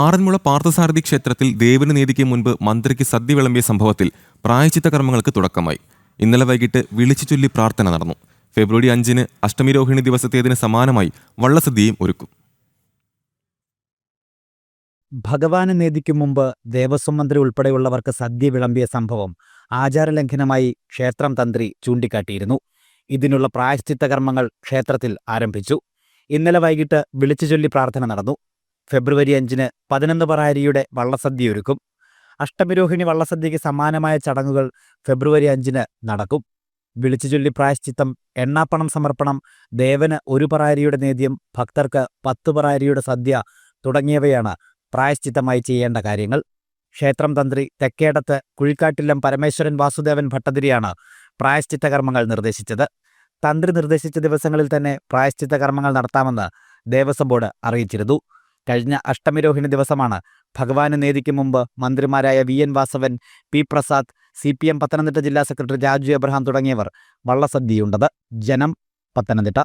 ആറന്മുള പാർത്ഥസാരഥി ക്ഷേത്രത്തിൽ ദേവന് നീതിക്ക് മുൻപ് മന്ത്രിക്ക് സദ്യ വിളമ്പിയ സംഭവത്തിൽ പ്രായശ്ചിത്ത കർമ്മങ്ങൾക്ക് തുടക്കമായി. ഇന്നലെ വൈകിട്ട് വിളിച്ചുചൊല്ലി പ്രാർത്ഥന നടന്നു. ഫെബ്രുവരി 5-ന് അഷ്ടമിരോഹിണി ദിവസത്തേതിന് സമാനമായി വള്ളസദ്യയും ഒരുക്കും. ഭഗവാന് നീതിക്കു മുമ്പ് ദേവസ്വം മന്ത്രി ഉൾപ്പെടെയുള്ളവർക്ക് സദ്യ വിളമ്പിയ സംഭവം ആചാരലംഘനമായി ക്ഷേത്രം തന്ത്രി ചൂണ്ടിക്കാട്ടിയിരുന്നു. ഇതിനുള്ള പ്രായശ്ചിത്ത കർമ്മങ്ങൾ ക്ഷേത്രത്തിൽ ആരംഭിച്ചു. ഇന്നലെ വൈകിട്ട് വിളിച്ചുചൊല്ലി പ്രാർത്ഥന നടന്നു. ഫെബ്രുവരി 5-ന് 11 പറ അരിയുടെ വള്ളസദ്യയൊരുക്കും. അഷ്ടമിരോഹിണി വള്ളസദ്യയ്ക്ക് സമാനമായ ചടങ്ങുകൾ ഫെബ്രുവരി 5-ന് നടക്കും. വിളിച്ചുചൊല്ലി പ്രായശ്ചിത്തം, എണ്ണാപ്പണം സമർപ്പണം, ദേവന് 1 പറ അരിയുടെ നേദ്യം, ഭക്തർക്ക് 10 പറ അരിയുടെ സദ്യ തുടങ്ങിയവയാണ് പ്രായശ്ചിത്തമായി ചെയ്യേണ്ട കാര്യങ്ങൾ. ക്ഷേത്രം തന്ത്രി തെക്കേടത്ത് കുഴിക്കാട്ടില്ലം പരമേശ്വരൻ വാസുദേവൻ ഭട്ടതിരിയാണ് പ്രായശ്ചിത്ത കർമ്മങ്ങൾ നിർദ്ദേശിച്ചത്. തന്ത്രി നിർദ്ദേശിച്ച ദിവസങ്ങളിൽ തന്നെ പ്രായശ്ചിത്ത കർമ്മങ്ങൾ നടത്താമെന്ന് ദേവസ്വം ബോർഡ് അറിയിച്ചിരുന്നു. കഴിഞ്ഞ അഷ്ടമിരോഹിണി ദിവസമാണ് ഭഗവാന് നീതിക്ക് മുമ്പ് മന്ത്രിമാരായ VN Vasavan, P Prasad, CPM Pathanamthitta ജില്ലാ സെക്രട്ടറി രാജു എബ്രഹാം തുടങ്ങിയവർ വള്ളസദ്യയുണ്ടത്. ജനം, പത്തനംതിട്ട.